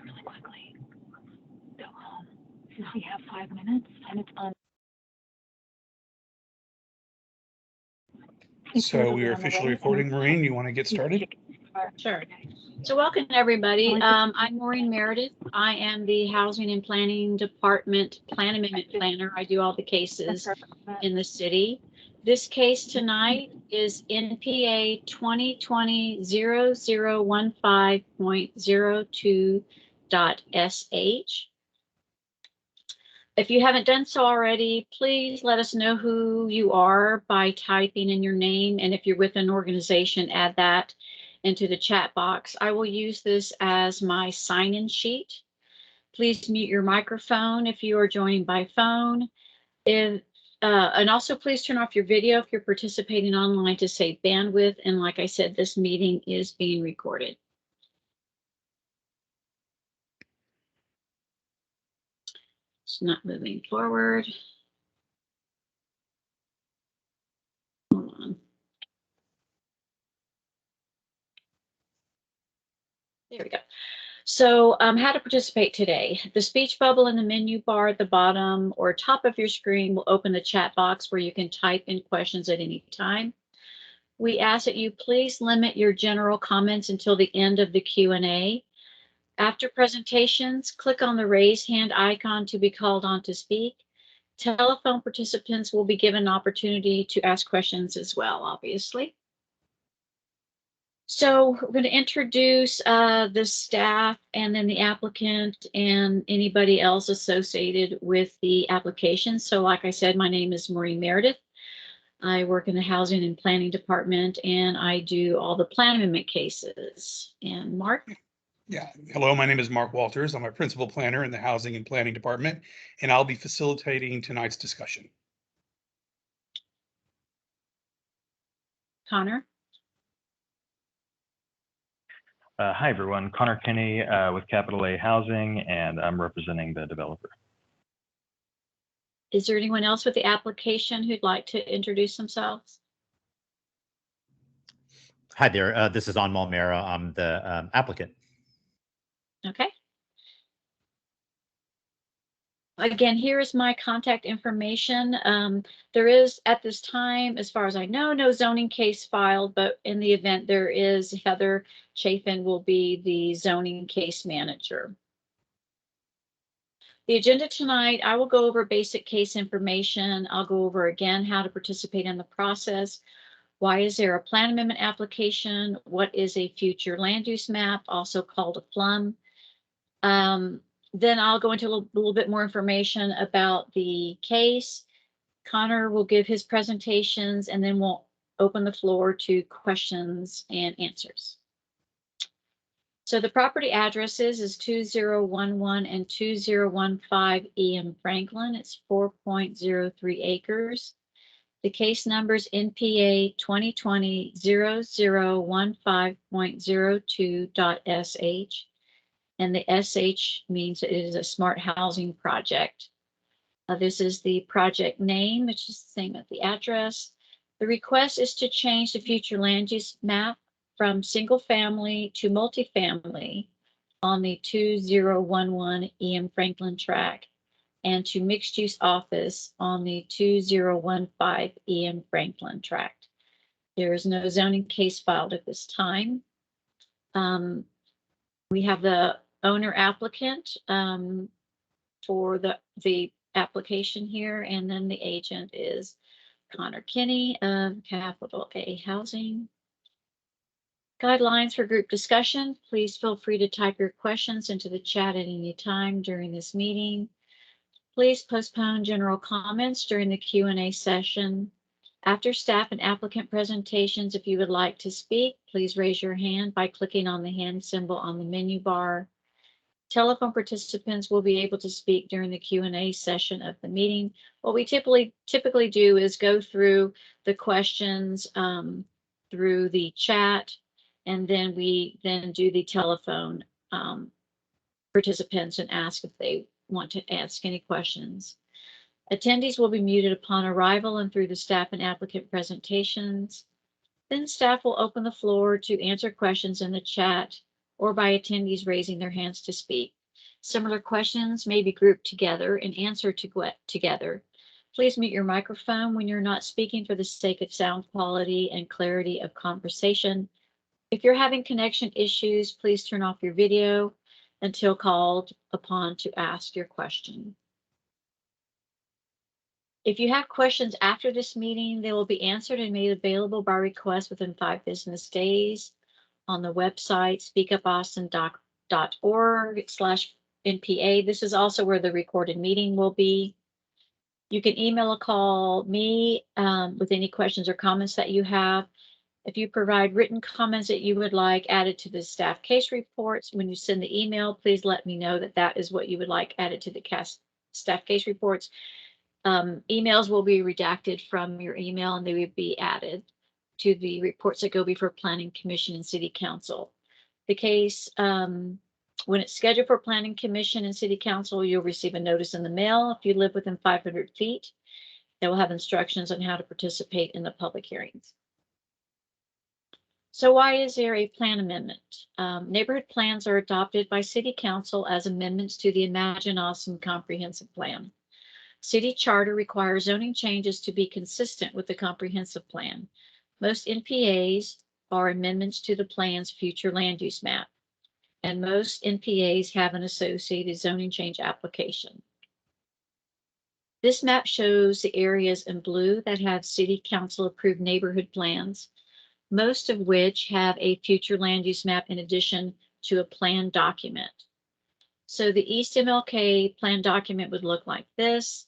really quickly. Go home. Since we have 5 minutes and it's on. So we are officially recording. Maureen, you want to get started? Sure. So welcome, everybody. I'm Maureen Meredith. I am the Housing and Planning Department Plan Amendment Planner. I do all the cases in the city. This case tonight is NPA 2020-0015.02.sh. If you haven't done so already, please let us know who you are by typing in your name. And if you're with an organization, add that into the chat box. I will use this as my sign-in sheet. Please mute your microphone if you are joining by phone. And also please turn off your video if you're participating online to save bandwidth. And like I said, this meeting is being recorded. It's not moving forward. Hold on. There we go. So how to participate today. The speech bubble in the menu bar at the bottom or top of your screen will open the chat box where you can type in questions at any time. We ask that you please limit your general comments until the end of the Q&A. After presentations, click on the raise hand icon to be called on to speak. Telephone participants will be given an opportunity to ask questions as well, obviously. So we're going to introduce the staff and then the applicant and anybody else associated with the application. So like I said, my name is Maureen Meredith. I work in the Housing and Planning Department, and I do all the plan amendment cases. And Mark? Yeah. Hello, my name is Mark Walters. I'm a principal planner in the Housing and Planning Department, and I'll be facilitating tonight's discussion. Connor? Hi, everyone. Connor Kinney with Capital A Housing, and I'm representing the developer. Is there anyone else with the application who'd like to introduce themselves? Hi there. This is Anmal Mehra. I'm the applicant. Okay. Again, here is my contact information. There is, at this time, as far as I know, no zoning case filed, but in the event there is, Heather Chafin will be the zoning case manager. The agenda tonight, I will go over basic case information. I'll go over again how to participate in the process. Why is there a plan amendment application? What is a future land use map, also called a FLUM? Then I'll go into a little bit more information about the case. Connor will give his presentations, and then we'll open the floor to questions and answers. So the property addresses is 2011 and 2015 E.M. Franklin. It's 4.03 acres. The case number is NPA 2020-0015.02.sh. And the SH means it is a smart housing project. This is the project name, which is the same as the address. The request is to change the future land use map from single family to multifamily on the 2011 E.M. Franklin tract and to mixed use office on the 2015 E.M. Franklin tract. There is no zoning case filed at this time. We have the owner applicant for the application here, and then the agent is Connor Kinney of Capital A Housing. Guidelines for group discussion. Please feel free to type your questions into the chat at any time during this meeting. Please postpone general comments during the Q&A session. After staff and applicant presentations, if you would like to speak, please raise your hand by clicking on the hand symbol on the menu bar. Telephone participants will be able to speak during the Q&A session of the meeting. What we typically do is go through the questions through the chat, and then we do the telephone participants and ask if they want to ask any questions. Attendees will be muted upon arrival and through the staff and applicant presentations. Then staff will open the floor to answer questions in the chat or by attendees raising their hands to speak. Similar questions may be grouped together and answered together. Please mute your microphone when you're not speaking for the sake of sound quality and clarity of conversation. If you're having connection issues, please turn off your video until called upon to ask your question. If you have questions after this meeting, they will be answered and made available by request within 5 business days on the website speakupaustin.org/NPA. This is also where the recorded meeting will be. You can email or call me with any questions or comments that you have. If you provide written comments that you would like added to the staff case reports, when you send the email, please let me know that that is what you would like added to the staff case reports. Emails will be redacted from your email and they will be added to the reports that go before Planning Commission and City Council. The case, when it's scheduled for Planning Commission and City Council, you'll receive a notice in the mail. If you live within 500 feet, they will have instructions on how to participate in the public hearings. So why is there a plan amendment? Neighborhood plans are adopted by City Council as amendments to the Imagine Awesome Comprehensive Plan. City Charter requires zoning changes to be consistent with the comprehensive plan. Most NPAs are amendments to the plan's future land use map, and most NPAs have an associated zoning change application. This map shows the areas in blue that have City Council approved neighborhood plans, most of which have a future land use map in addition to a plan document. So the East MLK plan document would look like this.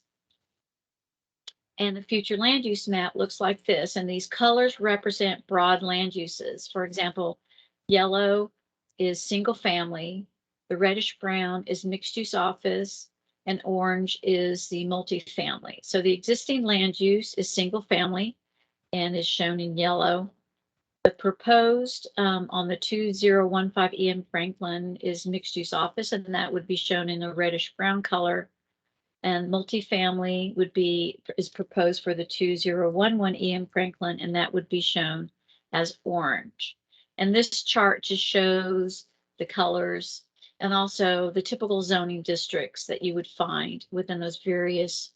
And the future land use map looks like this. And these colors represent broad land uses. For example, yellow is single family, the reddish brown is mixed use office, and orange is the multifamily. So the existing land use is single family and is shown in yellow. The proposed on the 2015 EM Franklin is mixed use office, and that would be shown in a reddish brown color. And multifamily is proposed for the 2011 EM Franklin, and that would be shown as orange. And this chart just shows the colors and also the typical zoning districts that you would find within those various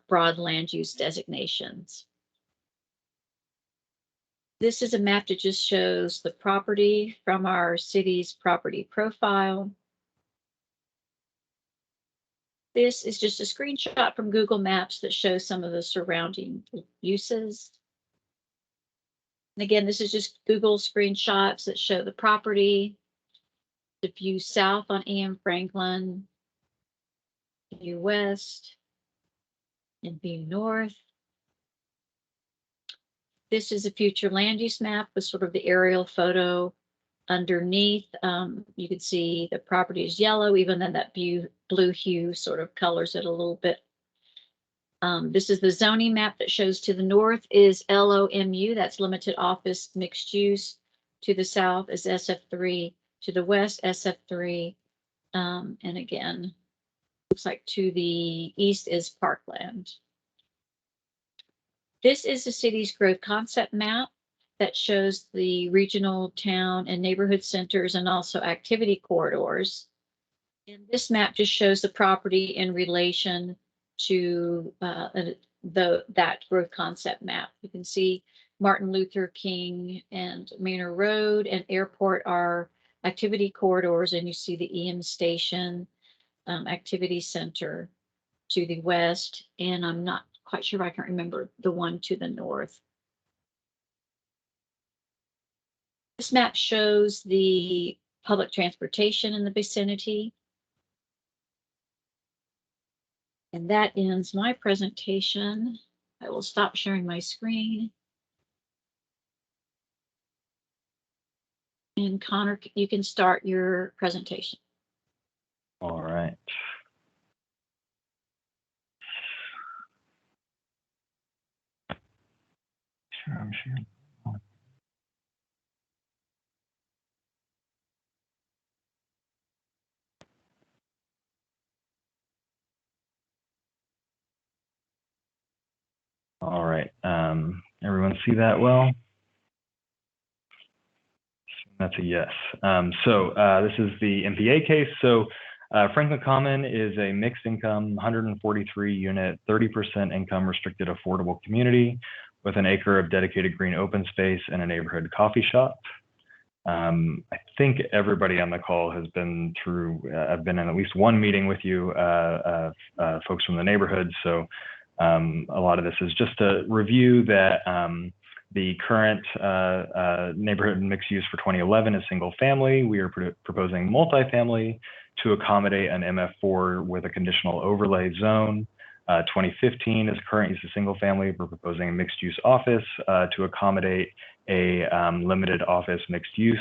broad land use designations. This is a map that just shows the property from our city's property profile. This is just a screenshot from Google Maps that shows some of the surrounding uses. And again, this is just Google screenshots that show the property, the view south on EM Franklin, view west, and view north. This is a future land use map with sort of the aerial photo underneath. You can see the property is yellow, even then that blue hue sort of colors it a little bit. This is the zoning map that shows to the north is LOMU, that's limited office mixed use. To the south is SF3, to the west SF3, and again, looks like to the east is Parkland. This is the city's growth concept map that shows the regional, town, and neighborhood centers and also activity corridors. And this map just shows the property in relation to that growth concept map. You can see Martin Luther King and Manor Road and Airport are activity corridors, and you see the EM Station Activity Center to the west, and I'm not quite sure, I can't remember the one to the north. This map shows the public transportation in the vicinity. And that ends my presentation. I will stop sharing my screen. And Connor, you can start your presentation. All right. Sure, I'm sure. All right. Everyone see that well? That's a yes. This is the NPA case. So Franklin Common is a mixed income, 143 unit, 30% income restricted affordable community with an acre of dedicated green open space and a neighborhood coffee shop. I think everybody on the call has been through, I've been in at least one meeting with you, folks from the neighborhood. So a lot of this is just to review that the current neighborhood mixed use for 2011 is single family. We are proposing multifamily to accommodate an MF4 with a conditional overlay zone. 2015 is current use of single family. We're proposing a mixed use office to accommodate a limited office mixed use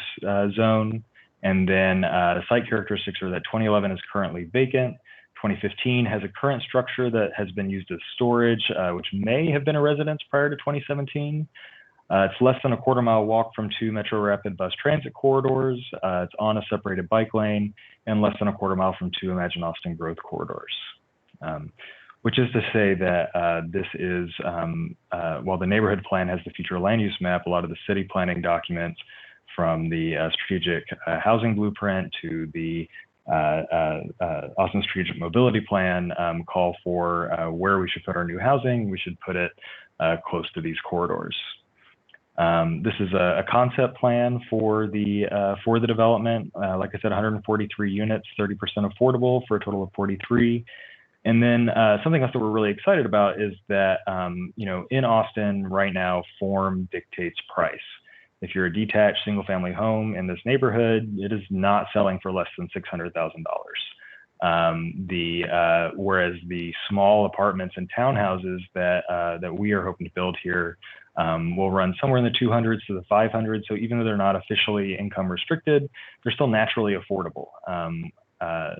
zone. And then the site characteristics are that 2011 is currently vacant. 2015 has a current structure that has been used as storage, which may have been a residence prior to 2017. It's less than a quarter-mile walk from 2 Metro Rapid bus transit corridors. It's on a separated bike lane and less than a quarter-mile from 2 Imagine Austin growth corridors. Which is to say that this is, while the neighborhood plan has the future land use map, a lot of the city planning documents from the strategic housing blueprint to the Austin Strategic Mobility Plan call for where we should put our new housing. We should put it close to these corridors. This is a concept plan for the development. Like I said, 143 units, 30% affordable for a total of 43. And then something else that we're really excited about is that, in Austin right now, form dictates price. If you're a detached single family home in this neighborhood, it is not selling for less than $600,000. Whereas the small apartments and townhouses that we are hoping to build here will run somewhere in the 200s to the 500s. So even though they're not officially income restricted, they're still naturally affordable.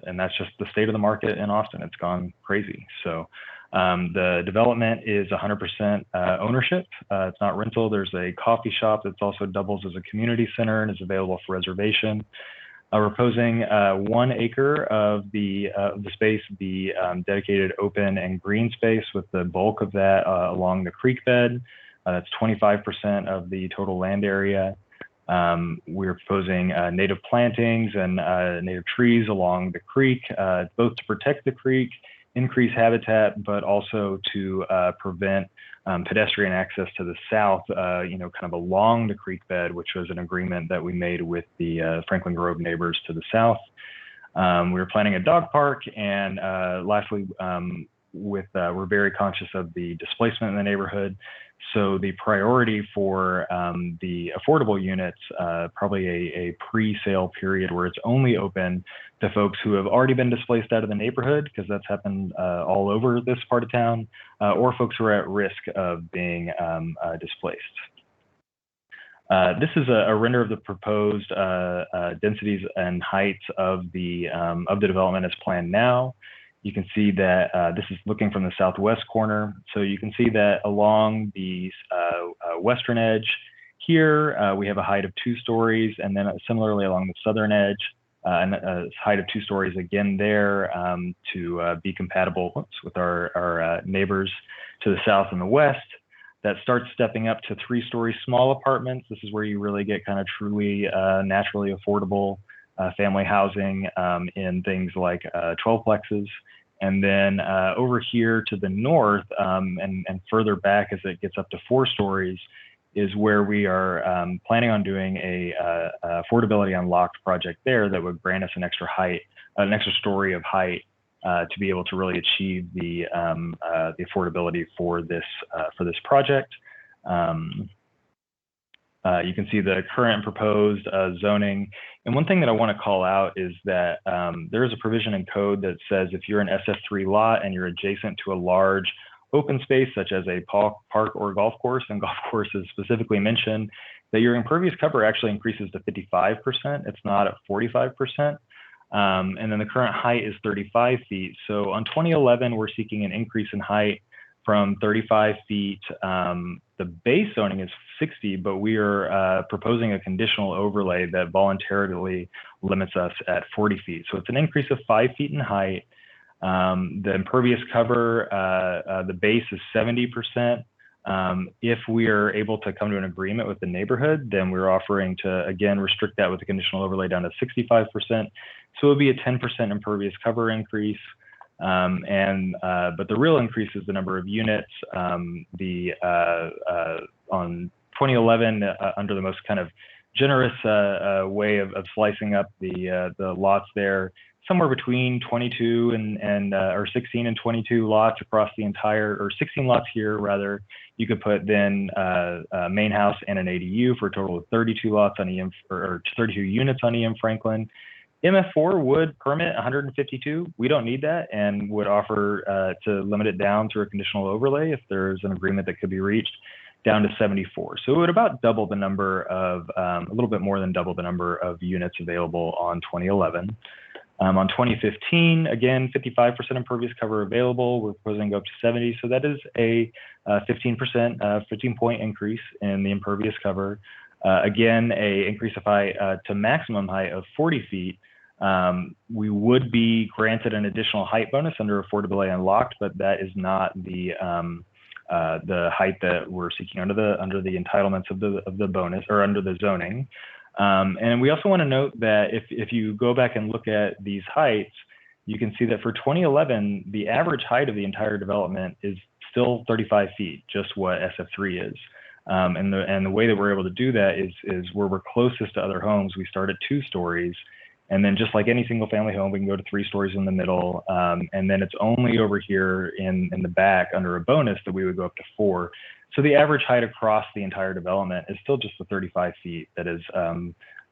And that's just the state of the market in Austin. It's gone crazy. So the development is 100% ownership. It's not rental. There's a coffee shop that also doubles as a community center and is available for reservation. We're proposing 1 acre of the space be dedicated open and green space, with the bulk of that along the creek bed. That's 25% of the total land area. We're proposing native plantings and native trees along the creek, both to protect the creek, increase habitat, but also to prevent pedestrian access to the south, kind of along the creek bed, which was an agreement that we made with the Franklin Grove neighbors to the south. We were planning a dog park, and lastly, we're very conscious of the displacement in the neighborhood. So the priority for the affordable units, probably a pre-sale period where it's only open to folks who have already been displaced out of the neighborhood, because that's happened all over this part of town, or folks who are at risk of being displaced. This is a render of the proposed densities and heights of the development as planned now. You can see that this is looking from the southwest corner. So you can see that along the western edge here, we have a height of 2 stories, and then similarly along the southern edge, and a height of 2 stories again there to be compatible with our neighbors to the south and the west. That starts stepping up to 3-story small apartments. This is where you really get kind of truly naturally affordable family housing in things like 12plexes. And then over here to the north and further back as it gets up to 4 stories is where we are planning on doing a affordability unlocked project there that would grant us an extra story of height to be able to really achieve the affordability for this project. You can see the current proposed zoning. And one thing that I want to call out is that there is a provision in code that says if you're an SF3 lot and you're adjacent to a large open space, such as a park or golf course, and golf course is specifically mentioned, that your impervious cover actually increases to 55%. It's not at 45%. And then the current height is 35 feet. So on 2011, we're seeking an increase in height from 35 feet. The base zoning is 60, but we are proposing a conditional overlay that voluntarily limits us at 40 feet. So it's an increase of 5 feet in height. The impervious cover, the base is 70%. If we are able to come to an agreement with the neighborhood, then we're offering to, again, restrict that with the conditional overlay down to 65%. So it would be a 10% impervious cover increase. But the real increase is the number of units. On 2011, under the most kind of generous way of slicing up the lots there, somewhere between 22 or 16 and 22 lots across the entire, or 16 lots here rather. You could put then a main house and an ADU for a total of 32 lots on EM, or 32 units on EM Franklin. MF4 would permit 152. We don't need that, and would offer to limit it down through a conditional overlay if there's an agreement that could be reached, down to 74. So it would about double the number of, a little bit more than double the number of units available on 2011. On 2015, again, 55% impervious cover available. We're proposing to go up to 70. So that is a 15%, 15-point increase in the impervious cover. Again, a increase of height to maximum height of 40 feet. We would be granted an additional height bonus under affordability unlocked, but that is not the height that we're seeking under the entitlements of the bonus, or under the zoning. And we also want to note that if you go back and look at these heights, you can see that for 2011, the average height of the entire development is still 35 feet, just what SF3 is. And the way that we're able to do that is where we're closest to other homes, we start at 2 stories. And then just like any single family home, we can go to 3 stories in the middle. And then it's only over here in the back under a bonus that we would go up to 4. So the average height across the entire development is still just the 35 feet that is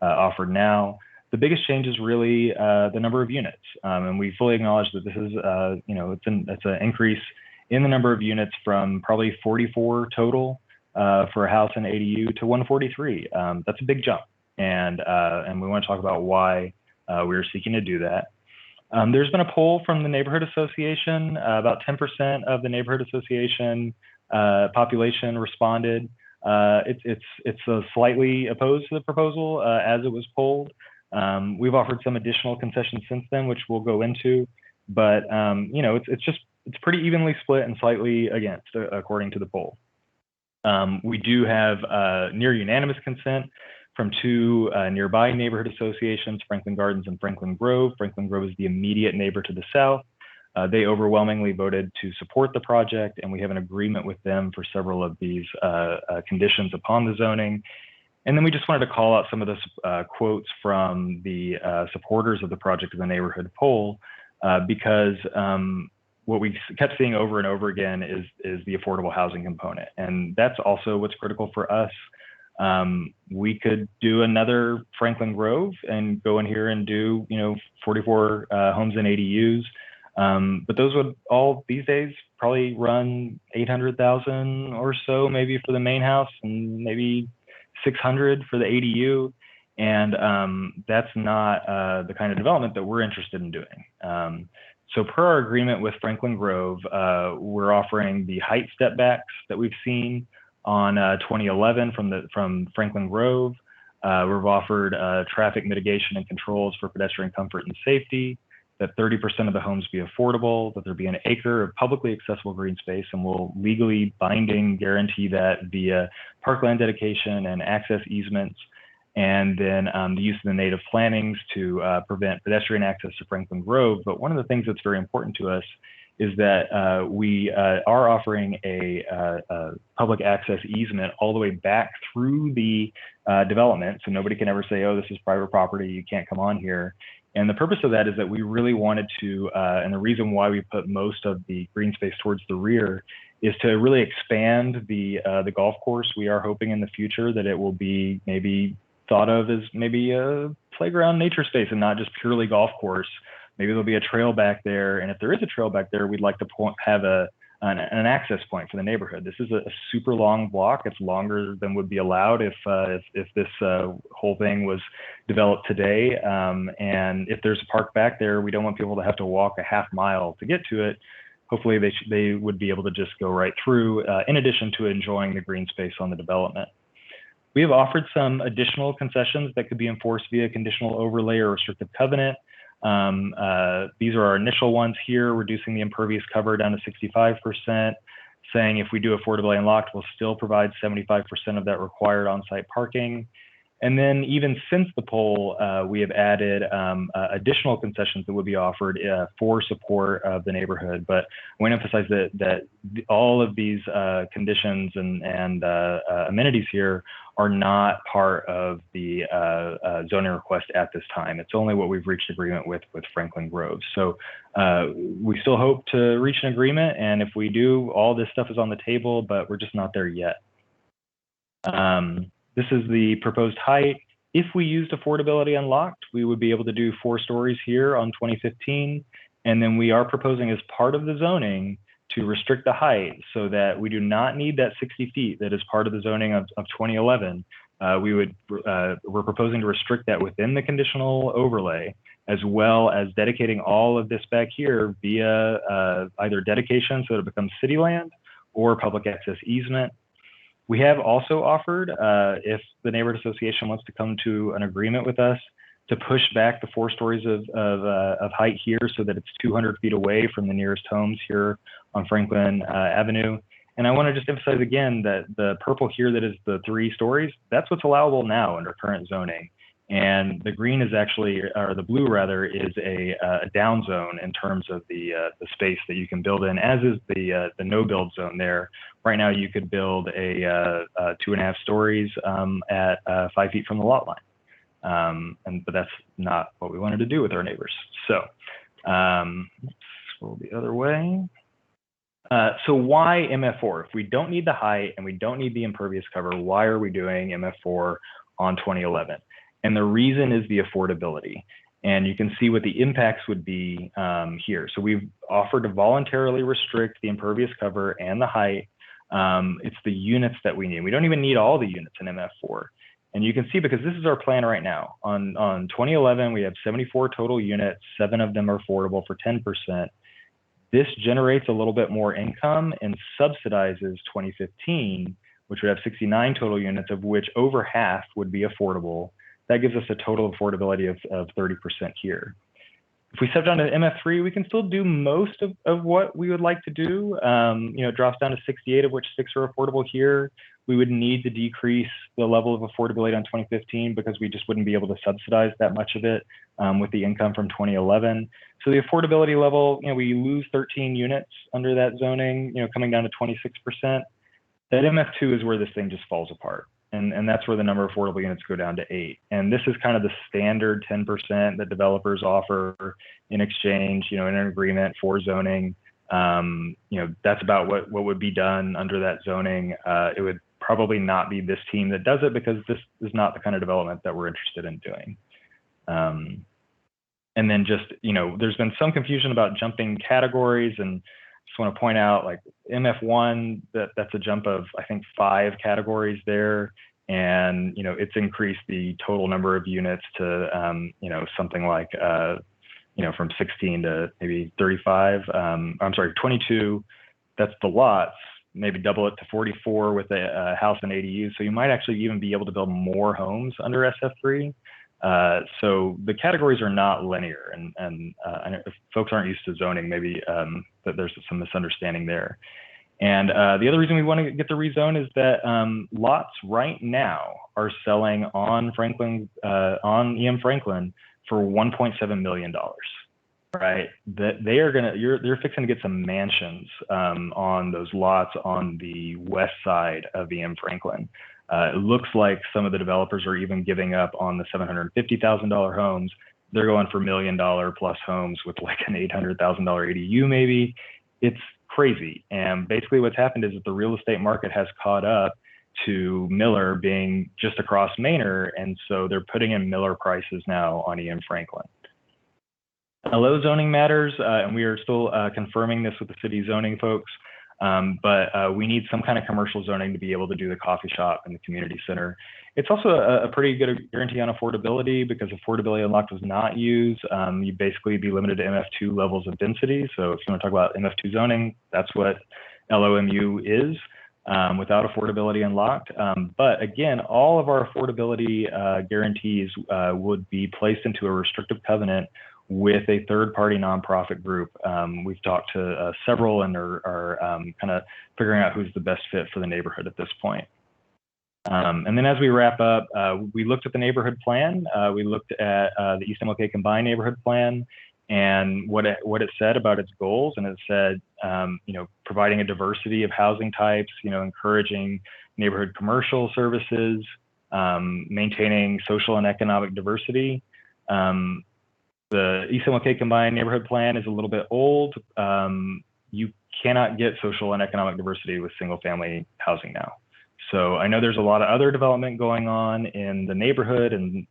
offered now. The biggest change is really the number of units. And we fully acknowledge that this is, it's an increase in the number of units from probably 44 total for a house and ADU to 143. That's a big jump. And we want to talk about why we are seeking to do that. There's been a poll from the neighborhood association. About 10% of the neighborhood association population responded. It's slightly opposed to the proposal as it was polled. We've offered some additional concessions since then, which we'll go into. But it's pretty evenly split and slightly against, according to the poll. We do have near unanimous consent from 2 nearby neighborhood associations, Franklin Gardens and Franklin Grove. Franklin Grove is the immediate neighbor to the south. They overwhelmingly voted to support the project, and we have an agreement with them for several of these conditions upon the zoning. And then we just wanted to call out some of the quotes from the supporters of the project in the neighborhood poll, because what we kept seeing over and over again is the affordable housing component. And that's also what's critical for us. We could do another Franklin Grove and go in here and do, 44 homes and ADUs. But those would all these days probably run 800,000 or so, maybe for the main house, and maybe 600 for the ADU. And that's not the kind of development that we're interested in doing. So per our agreement with Franklin Grove, we're offering the height step backs that we've seen on 2011 from Franklin Grove. We've offered traffic mitigation and controls for pedestrian comfort and safety, that 30% of the homes be affordable, that there be an acre of publicly accessible green space, and we'll legally binding guarantee that via parkland dedication and access easements, and then the use of the native plantings to prevent pedestrian access to Franklin Grove. But one of the things that's very important to us is that we are offering a public access easement all the way back through the development, so nobody can ever say, oh, this is private property, you can't come on here. And the purpose of that is that we really wanted to, and the reason why we put most of the green space towards the rear is to really expand the golf course. We are hoping in the future that it will be maybe thought of as maybe a playground nature space and not just purely golf course. Maybe there'll be a trail back there. And if there is a trail back there, we'd like to have an access point for the neighborhood. This is a super long block. It's longer than would be allowed if this whole thing was developed today. And if there's a park back there, we don't want people to have to walk a half mile to get to it. Hopefully they would be able to just go right through, in addition to enjoying the green space on the development. We have offered some additional concessions that could be enforced via conditional overlay or restrictive covenant. These are our initial ones here, reducing the impervious cover down to 65%, saying if we do affordability unlocked, we'll still provide 75% of that required on-site parking. And then even since the poll, we have added additional concessions that would be offered for support of the neighborhood. But I want to emphasize that all of these conditions and amenities here are not part of the zoning request at this time. It's only what we've reached agreement with Franklin Grove. So we still hope to reach an agreement. And if we do, all this stuff is on the table, but we're just not there yet. This is the proposed height. If we used affordability unlocked, we would be able to do 4 stories here on 2015. And then we are proposing as part of the zoning to restrict the height so that we do not need that 60 feet that is part of the zoning of 2011. We're proposing to restrict that within the conditional overlay, as well as dedicating all of this back here via either dedication so that it becomes city land or public access easement. We have also offered, if the neighborhood association wants to come to an agreement with us, to push back the 4 stories of height here so that it's 200 feet away from the nearest homes here on Franklin Avenue. And I want to just emphasize again that the purple here that is the 3 stories, that's what's allowable now under current zoning. And the green is actually, or the blue rather, is a down zone in terms of the space that you can build in, as is the no build zone there. Right now you could build a 2.5 stories at 5 feet from the lot line. But that's not what we wanted to do with our neighbors. So let's scroll the other way. So why MF4? If we don't need the height and we don't need the impervious cover, why are we doing MF4 on 2011? And the reason is the affordability. And you can see what the impacts would be here. So we've offered to voluntarily restrict the impervious cover and the height. It's the units that we need. We don't even need all the units in MF4. And you can see, because this is our plan right now. On 2011, we have 74 total units. 7 of them are affordable for 10%. This generates a little bit more income and subsidizes 2015, which would have 69 total units, of which over half would be affordable. That gives us a total affordability of 30% here. If we step down to MF3, we can still do most of what we would like to do. It drops down to 68, of which 6 are affordable here. We would need to decrease the level of affordability on 2015 because we just wouldn't be able to subsidize that much of it with the income from 2011. So the affordability level, we lose 13 units under that zoning, coming down to 26%. That MF2 is where this thing just falls apart. And that's where the number of affordable units go down to 8. And this is kind of the standard 10% that developers offer in exchange, in an agreement for zoning. That's about what would be done under that zoning. It would probably not be this team that does it because this is not the kind of development that we're interested in doing. And then just, there's been some confusion about jumping categories, and just want to point out, like MF1, that's a jump of, I think, 5 categories there. And, it's increased the total number of units to, something like, from 16 to maybe 35. I'm sorry, 22, that's the lots, maybe double it to 44 with a house and ADU. So you might actually even be able to build more homes under SF3. So the categories are not linear, and if folks aren't used to zoning, maybe that there's some misunderstanding there. And the other reason we want to get the rezone is that lots right now are selling on Franklin, on EM Franklin for $1.7 million, right? That they are they're fixing to get some mansions on those lots on the west side of EM Franklin. It looks like some of the developers are even giving up on the $750,000 homes. They're going for $1 million plus homes with like an $800,000 ADU maybe. It's crazy. And basically what's happened is that the real estate market has caught up to Miller being just across Manor. And so they're putting in Miller prices now on EM Franklin. LO zoning matters, and we are still confirming this with the city zoning folks. But we need some kind of commercial zoning to be able to do the coffee shop and the community center. It's also a pretty good guarantee on affordability because affordability unlocked was not used. You basically be limited to MF2 levels of density. So if you want to talk about MF2 zoning, that's what LOMU is without affordability unlocked. But again, all of our affordability guarantees would be placed into a restrictive covenant with a third-party nonprofit group. We've talked to several and are kind of figuring out who's the best fit for the neighborhood at this point. And then as we wrap up, we looked at the neighborhood plan. We looked at the East MLK Combined Neighborhood Plan and what it said about its goals. And it said, providing a diversity of housing types, encouraging neighborhood commercial services, maintaining social and economic diversity. The East MLK Combined Neighborhood Plan is a little bit old. You cannot get social and economic diversity with single family housing now. So I know there's a lot of other development going on in the neighborhood, and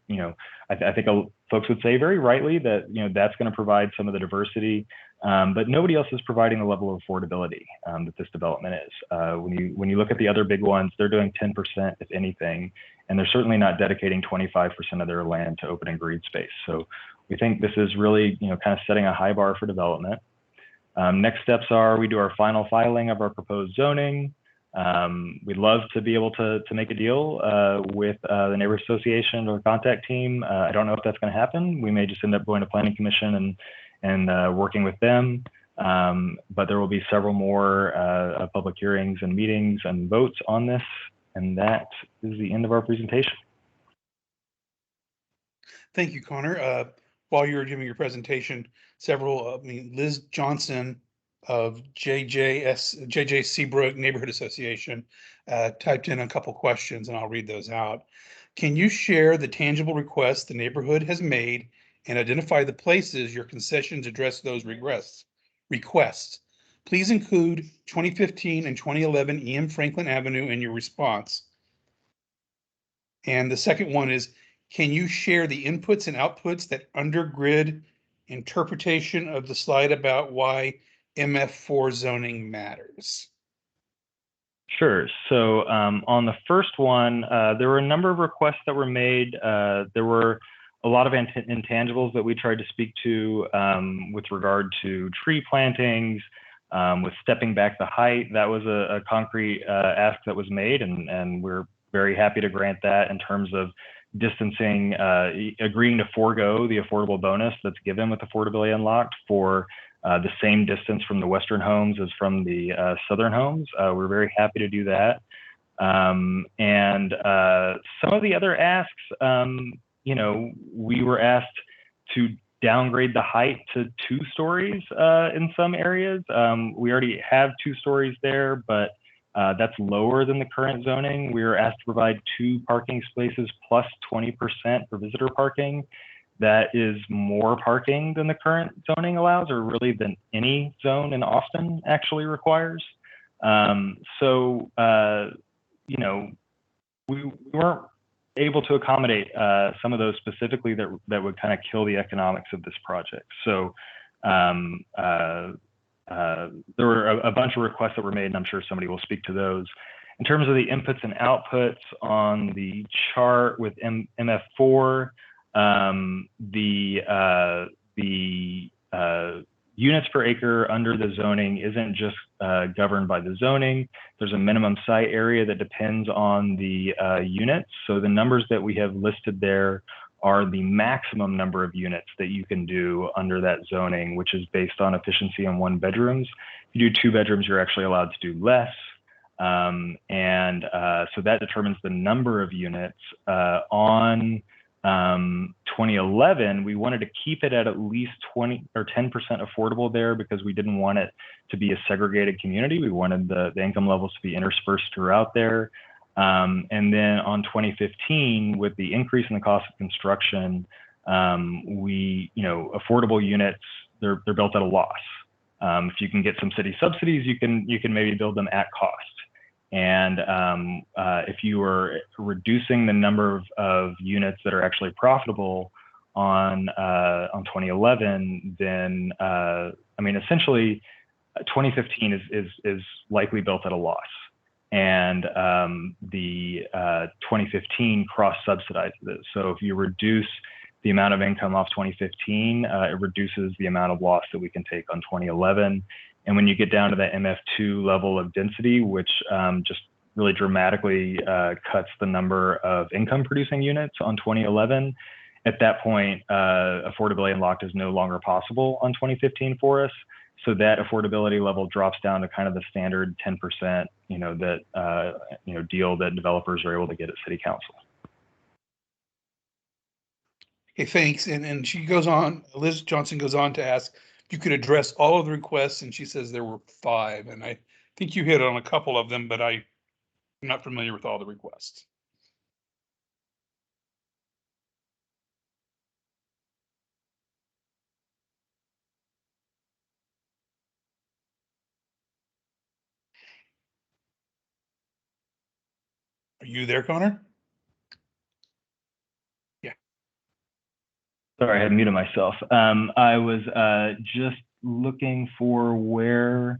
I think folks would say very rightly that that's going to provide some of the diversity, but nobody else is providing the level of affordability that this development is. When you look at the other big ones, they're doing 10% if anything, and they're certainly not dedicating 25% of their land to open and green space. So we think this is really kind of setting a high bar for development. Next steps are we do our final filing of our proposed zoning. We'd love to be able to make a deal with the neighborhood association or contact team. I don't know if that's going to happen. We may just end up going to planning commission and working with them. But there will be several more public hearings and meetings and votes on this. And that is the end of our presentation. Thank you, Connor. While you were giving your presentation, Liz Johnson of JJ Seabrook Neighborhood Association typed in a couple questions, and I'll read those out. Can you share the tangible requests the neighborhood has made and identify the places your concessions address those requests? Please include 2015 and 2011 E.M. Franklin Avenue in your response. And the second one is, can you share the inputs and outputs that undergrid interpretation of the slide about why MF4 zoning matters? Sure. So on the first one, there were a number of requests that were made. There were a lot of intangibles that we tried to speak to with regard to tree plantings, with stepping back the height. That was a concrete ask that was made, and we're very happy to grant that in terms of distancing, agreeing to forego the affordable bonus that's given with Affordability Unlocked for the same distance from the Western homes as from the Southern homes. We're very happy to do that. And some of the other asks, we were asked to downgrade the height to 2 stories in some areas. We already have 2 stories there, but that's lower than the current zoning. We were asked to provide 2 parking spaces plus 20% for visitor parking. That is more parking than the current zoning allows, or really than any zone in Austin actually requires. We weren't able to accommodate some of those specifically that would kind of kill the economics of this project. So there were a bunch of requests that were made, and I'm sure somebody will speak to those. In terms of the inputs and outputs on the chart with MF4, the units per acre under the zoning isn't just governed by the zoning. There's a minimum site area that depends on the units. So the numbers that we have listed there are the maximum number of units that you can do under that zoning, which is based on efficiency on 1 bedrooms. If you do 2 bedrooms, you're actually allowed to do less. So that determines the number of units. On 2011, we wanted to keep it at least 20 or 10% affordable there because we didn't want it to be a segregated community. We wanted the income levels to be interspersed throughout there. And then on 2015, with the increase in the cost of construction, affordable units, they're built at a loss. If you can get some city subsidies, you can maybe build them at cost. And if you are reducing the number of units that are actually profitable on 2011, then essentially 2015 is likely built at a loss. And the 2015 cross-subsidizes it. So if you reduce the amount of income off 2015, it reduces the amount of loss that we can take on 2011. And when you get down to the MF2 level of density, which just really dramatically cuts the number of income producing units on 2011, at that point, affordability unlocked is no longer possible on 2015 for us. So that affordability level drops down to kind of the standard 10%, deal that developers are able to get at City Council. Okay, thanks. And she goes on, Liz Johnson goes on to ask if you could address all of the requests, and she says there were 5. And I think you hit on a couple of them, but I'm not familiar with all the requests. Are you there, Connor? Yeah. Sorry, I had muted myself. I was just looking for where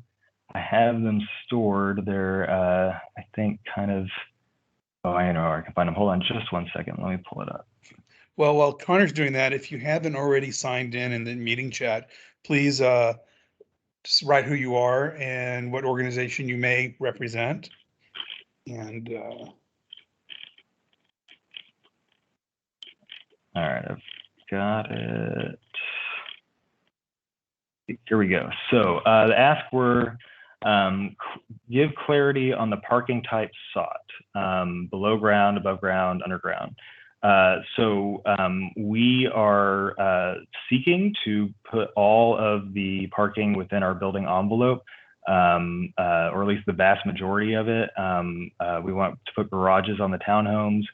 I have them stored. They're, I think, kind of, oh, I know, I can find them. Hold on just one second. Let me pull it up. Well, while Connor's doing that, if you haven't already signed in the meeting chat, please just write who you are and what organization you may represent. And all right, I've got it. Here we go. So the ask were give clarity on the parking type sought, below ground, above ground, underground. So we are seeking to put all of the parking within our building envelope, or at least the vast majority of it. We want to put garages on the townhomes.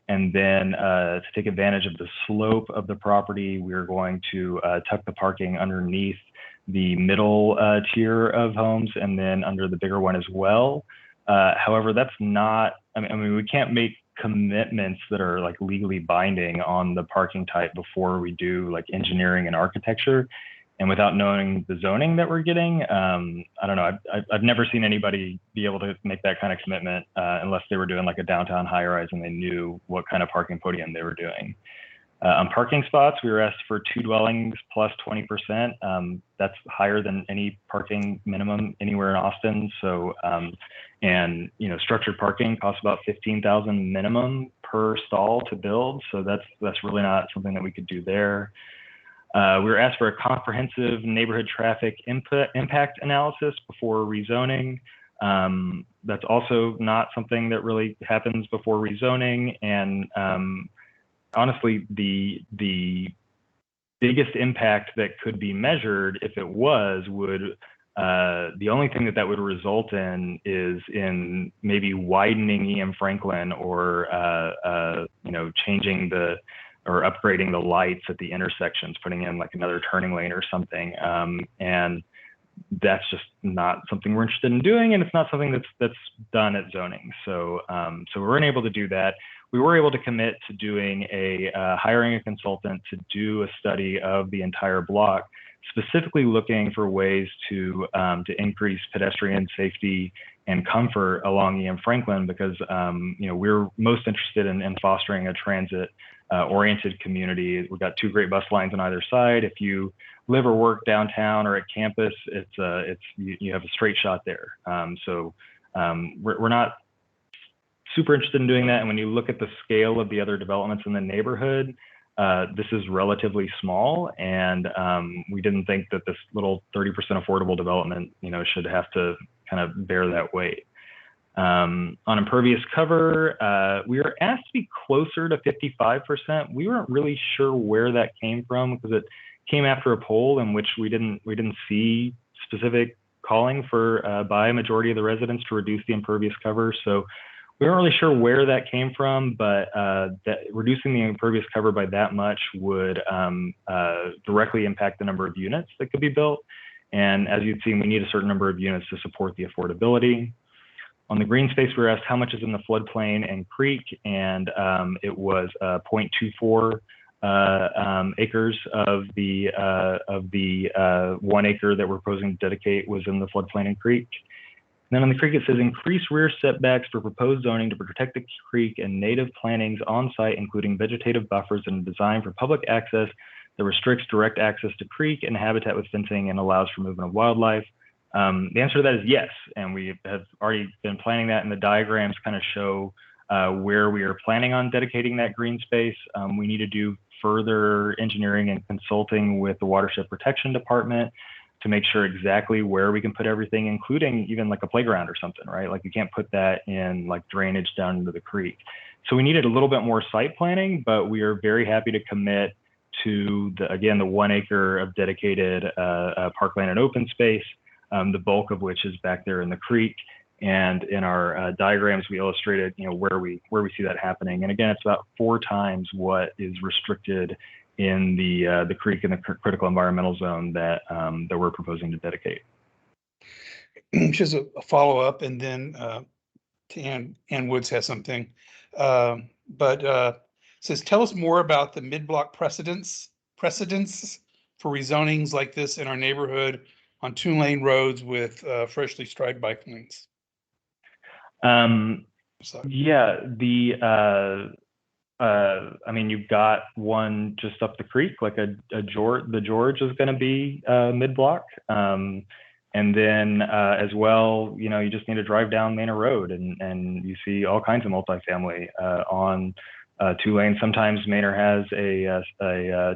And then to take advantage of the slope of the property, we're going to tuck the parking underneath the middle tier of homes and then under the bigger one as well. However, that's not, I mean, we can't make commitments that are like legally binding on the parking type before we do like engineering and architecture. And without knowing the zoning that we're getting, I don't know, I've never seen anybody be able to make that kind of commitment unless they were doing like a downtown high rise and they knew what kind of parking podium they were doing. On parking spots, we were asked for 2 dwellings plus 20%. That's higher than any parking minimum anywhere in Austin. So, and structured parking costs about $15,000 minimum per stall to build. So that's really not something that we could do there. We were asked for a comprehensive neighborhood traffic impact analysis before rezoning. That's also not something that really happens before rezoning. And honestly, the biggest impact that could be measured if it was would, the only thing that would result in is in maybe widening E.M. Franklin or, changing or upgrading the lights at the intersections, putting in like another turning lane or something. And that's just not something we're interested in doing. And it's not something that's done at zoning. So, so we weren't able to do that. We were able to commit to doing hiring a consultant to do a study of the entire block, specifically looking for ways to increase pedestrian safety and comfort along E.M. Franklin, because we're most interested in fostering a transit oriented community. We've got 2 great bus lines on either side. If you live or work downtown or at campus, you have a straight shot there. So we're not super interested in doing that. And when you look at the scale of the other developments in the neighborhood, this is relatively small, and we didn't think that this little 30% affordable development, should have to kind of bear that weight. On impervious cover, we were asked to be closer to 55%. We weren't really sure where that came from because it came after a poll in which we didn't see specific calling for by a majority of the residents to reduce the impervious cover. So we weren't really sure where that came from, but that reducing the impervious cover by that much would directly impact the number of units that could be built. And as you've seen, we need a certain number of units to support the affordability. On the green space, we were asked how much is in the floodplain and creek, and it was 0.24 acres of the 1 acre that we're proposing to dedicate was in the floodplain and creek. And then on the creek, it says increase rear setbacks for proposed zoning to protect the creek and native plantings on site, including vegetative buffers and design for public access that restricts direct access to creek and habitat with fencing and allows for movement of wildlife. The answer to that is yes, and we have already been planning that, and the diagrams kind of show where we are planning on dedicating that green space. We need to do further engineering and consulting with the Watershed Protection Department to make sure exactly where we can put everything, including even like a playground or something, right? Like you can't put that in like drainage down into the creek. So we needed a little bit more site planning, but we are very happy to commit to again, the 1 acre of dedicated parkland and open space, the bulk of which is back there in the creek. And in our diagrams, we illustrated, where we see that happening. And again, it's about 4 times what is restricted in the creek and the critical environmental zone that we're proposing to dedicate. Just a follow-up, and then to Ann Woods has something. Says, tell us more about the mid-block precedents for rezonings like this in our neighborhood on 2-lane roads with freshly striped bike lanes. Yeah, I mean, you've got one just up the creek, like the George is going to be mid-block. And then as well, you just need to drive down Manor Road and you see all kinds of multifamily on 2 lanes. Sometimes Manor has a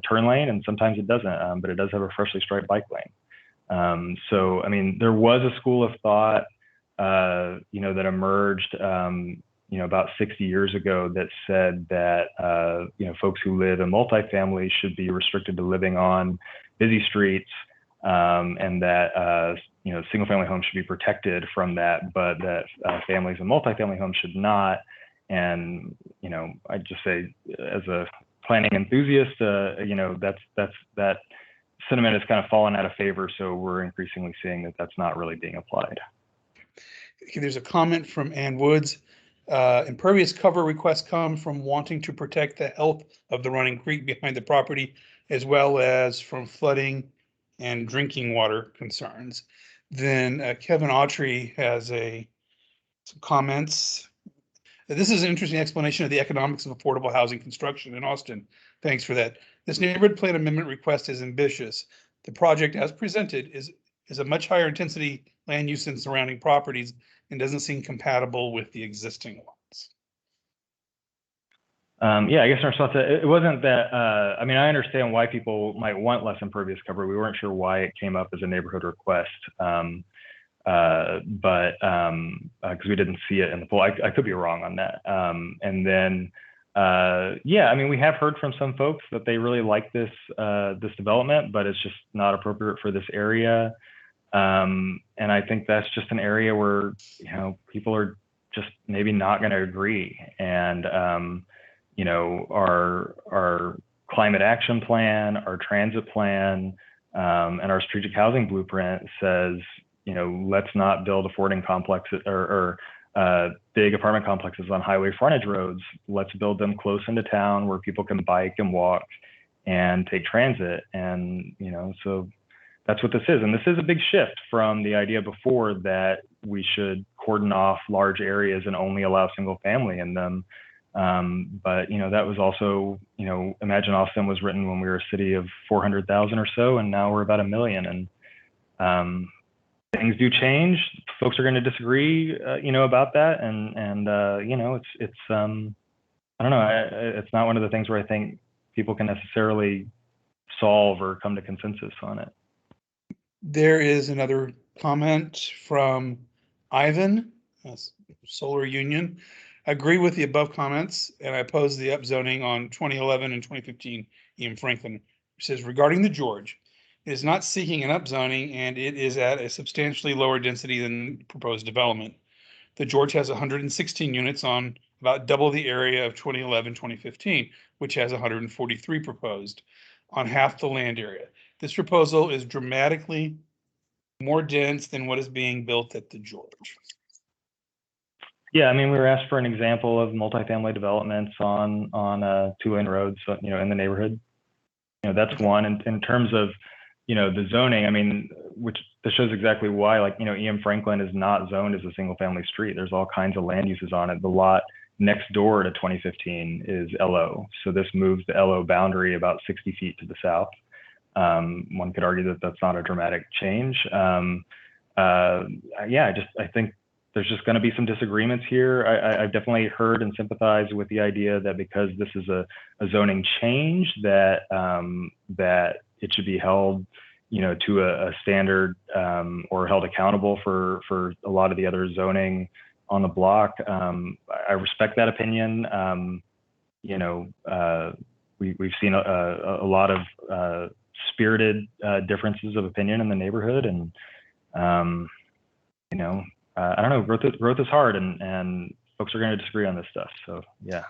turn lane and sometimes it doesn't, but it does have a freshly striped bike lane. So, I mean, there was a school of thought, that emerged, about 60 years ago that said that, folks who live in multifamily should be restricted to living on busy streets, and that, single family homes should be protected from that, but that families in multifamily homes should not. And, I just say as a planning enthusiast, that sentiment has kind of fallen out of favor. So we're increasingly seeing that that's not really being applied. Okay, there's a comment from Ann Woods. Impervious cover requests come from wanting to protect the health of the running creek behind the property, as well as from flooding and drinking water concerns. Then Kevin Autry has some comments. This is an interesting explanation of the economics of affordable housing construction in Austin. Thanks for that. This neighborhood plan amendment request is ambitious. The project as presented is a much higher intensity land use in surrounding properties and doesn't seem compatible with the existing ones. Yeah, I guess our response, it wasn't that, I mean, I understand why people might want less impervious cover. We weren't sure why it came up as a neighborhood request, because we didn't see it in the poll. I could be wrong on that. And then, yeah, I mean, we have heard from some folks that they really like this development, but it's just not appropriate for this area. And I think that's just an area where, people are just maybe not going to agree. And, our climate action plan, our transit plan, and our strategic housing blueprint says, let's not build affording complexes or big apartment complexes on highway frontage roads. Let's build them close into town where people can bike and walk and take transit. And, so that's what this is. And this is a big shift from the idea before that we should cordon off large areas and only allow single family in them. But, that was also, Imagine Austin was written when we were a city of 400,000 or so, and now we're about 1 million. And things do change. Folks are going to disagree, about that. And it's I don't know. It's not one of the things where I think people can necessarily solve or come to consensus on it. There is another comment from Ivan, Solar Union. I agree with the above comments, and I oppose the upzoning on 2011 and 2015 Ian Franklin. It says, regarding the George, it is not seeking an upzoning, and it is at a substantially lower density than proposed development. The George has 116 units on about double the area of 2011-2015, which has 143 proposed on half the land area. This proposal is dramatically more dense than what is being built at the George. Yeah, I mean, we were asked for an example of multifamily developments on 2-lane roads, in the neighborhood. That's one. And in terms of, the zoning, I mean, which this shows exactly why, like, Ian Franklin is not zoned as a single family street. There's all kinds of land uses on it. The lot next door to 2015 is LO. So this moves the LO boundary about 60 feet to the south. One could argue that that's not a dramatic change. Yeah, I think there's just going to be some disagreements here. I've definitely heard and sympathized with the idea that because this is a zoning change, that that it should be held, you know, to a standard or held accountable for a lot of the other zoning on the block. I respect that opinion. You know, we've seen a lot of spirited differences of opinion in the neighborhood, and you know, I don't know, growth is hard, and folks are going to disagree on this stuff. So yeah.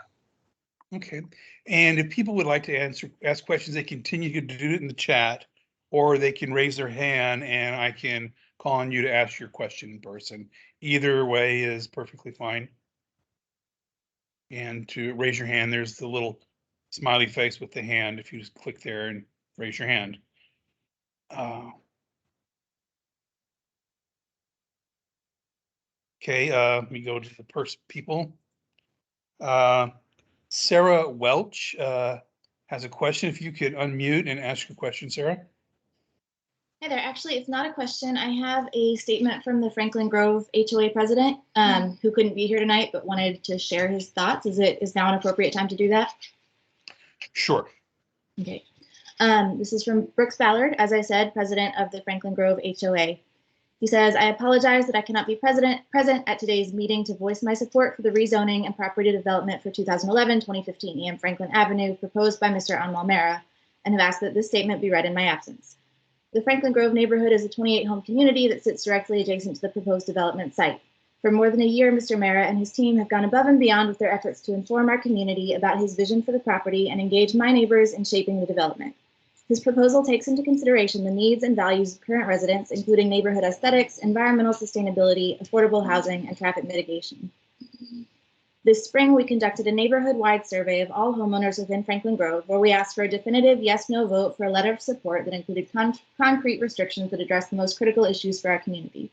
Okay. And if people would like to ask questions, they continue to do it in the chat, or they can raise their hand and I can call on you to ask your question in person. Either way is perfectly fine. And to raise your hand, there's the little smiley face with the hand. If you just click there and raise your hand. Okay, let me go to the people. Sarah Welch has a question. If you could unmute and ask your question, Sarah. Hi there. Actually, it's not a question. I have a statement from the Franklin Grove HOA president who couldn't be here tonight but wanted to share his thoughts. Is now an appropriate time to do that? Sure. Okay. This is from Brooks Ballard, as I said, president of the Franklin Grove HOA. He says, I apologize that I cannot be present at today's meeting to voice my support for the rezoning and property development for 2011-2015 EM Franklin Avenue proposed by Mr. Anmal Mehra, and have asked that this statement be read in my absence. The Franklin Grove neighborhood is a 28-home community that sits directly adjacent to the proposed development site. For more than a year, Mr. Mehra and his team have gone above and beyond with their efforts to inform our community about his vision for the property and engage my neighbors in shaping the development. His proposal takes into consideration the needs and values of current residents, including neighborhood aesthetics, environmental sustainability, affordable housing, and traffic mitigation. This spring, we conducted a neighborhood-wide survey of all homeowners within Franklin Grove, where we asked for a definitive yes-no vote for a letter of support that included concrete restrictions that address the most critical issues for our community.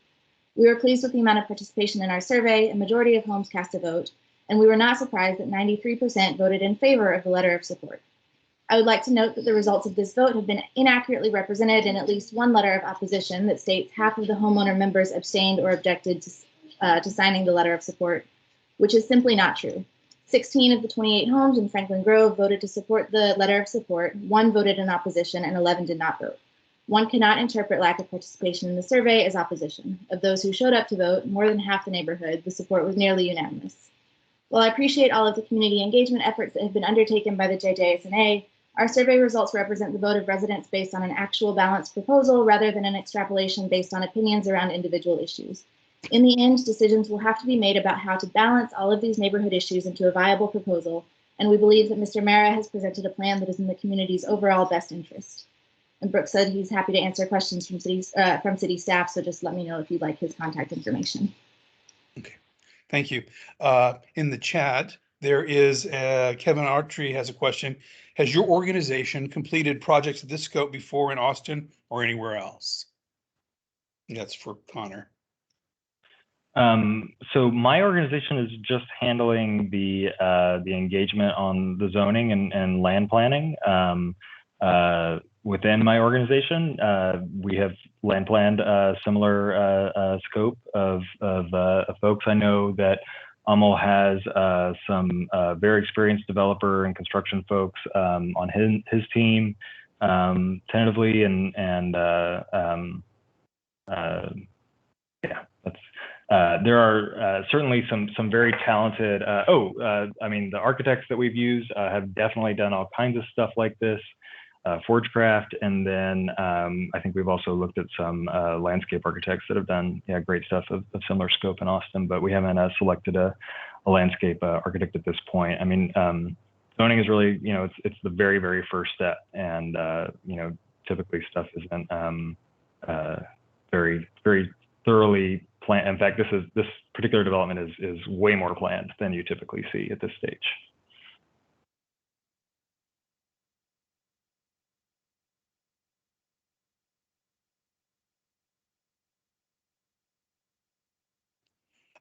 We were pleased with the amount of participation in our survey. A majority of homes cast a vote, and we were not surprised that 93% voted in favor of the letter of support. I would like to note that the results of this vote have been inaccurately represented in at least one letter of opposition that states half of the homeowner members abstained or objected to signing the letter of support, which is simply not true. 16 of the 28 homes in Franklin Grove voted to support the letter of support, 1 voted in opposition, and 11 did not vote. One cannot interpret lack of participation in the survey as opposition. Of those who showed up to vote, more than half the neighborhood, the support was nearly unanimous. While I appreciate all of the community engagement efforts that have been undertaken by the JJSNA, our survey results represent the vote of residents based on an actual balanced proposal rather than an extrapolation based on opinions around individual issues. In the end, decisions will have to be made about how to balance all of these neighborhood issues into a viable proposal, and we believe that Mr. Mehra has presented a plan that is in the community's overall best interest. And Brooks said he's happy to answer questions from city staff, so just let me know if you'd like his contact information. Okay, thank you. In the chat, there is Kevin Artry has a question. Has your organization completed projects of this scope before in Austin or anywhere else? That's for Connor. So my organization is just handling the engagement on the zoning and land planning. Within my organization, we have land planned a similar scope of folks. I know that Amol has some very experienced developer and construction folks on his team tentatively, and yeah, that's. There are certainly some very talented. I mean, the architects that we've used have definitely done all kinds of stuff like this. Forgecraft, and then I think we've also looked at some landscape architects that have done great stuff of similar scope in Austin, but we haven't selected a landscape architect at this point. I mean, zoning is really, it's the very, very first step, and typically stuff isn't very, very thoroughly planned. In fact, this particular development is way more planned than you typically see at this stage.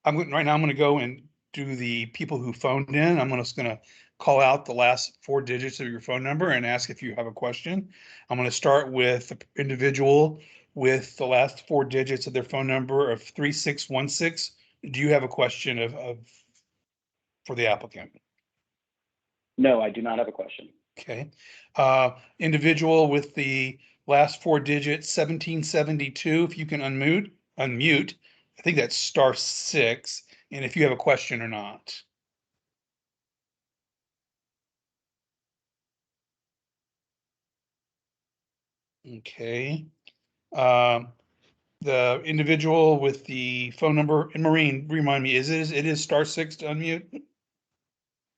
Right now I'm going to go and do the people who phoned in. I'm just going to call out the last 4 digits of your phone number and ask if you have a question. I'm going to start with the individual with the last 4 digits of their phone number of 3616 do you have a question for the applicant? No, I do not have a question. Okay. Individual with the last four digits, 1772, if you can unmute. I think that's *6, and if you have a question or not. Okay. The individual with the phone number, and Maureen, remind me, it is *6 to unmute?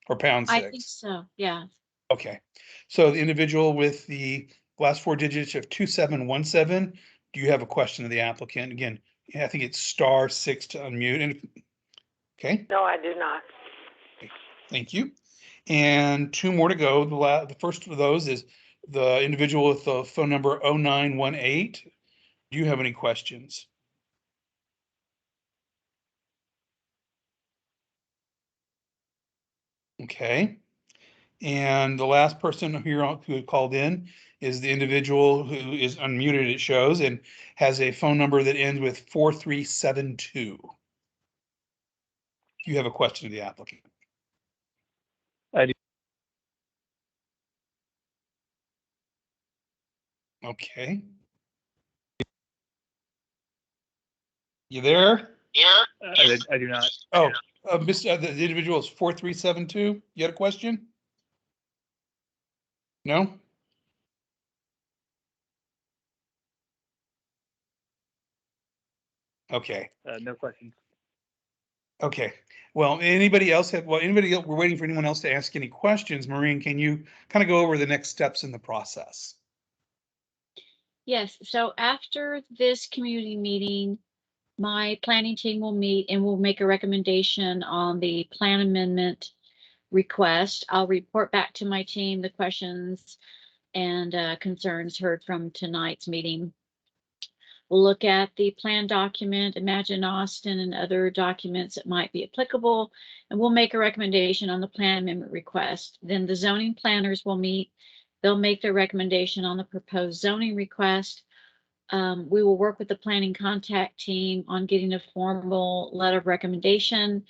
Or #6? I think so, yeah. Okay, so the individual with the last four digits of 2717, do you have a question of the applicant? Again, I think it's *6 to unmute. And okay. No, I do not. Thank you. And two more to go. The first of those is the individual with the phone number 0918. Do you have any questions? Okay. And the last person here who called in is the individual who is unmuted, it shows, and has a phone number that ends with 4372. Do you have a question of the applicant? I do. Okay. You there? I do not. Oh, Mr. The individual is 4372. You had a question? No? Okay. No questions. Okay. Well, anybody else we're waiting for anyone else to ask any questions. Maureen, can you kind of go over the next steps in the process? Yes, so after this community meeting, my planning team will meet and we'll make a recommendation on the plan amendment request. I'll report back to my team the questions and concerns heard from tonight's meeting. We'll look at the plan document, Imagine Austin, and other documents that might be applicable, and we'll make a recommendation on the plan amendment request. Then the zoning planners will meet. They'll make their recommendation on the proposed zoning request. We will work with the planning contact team on getting a formal letter of recommendation.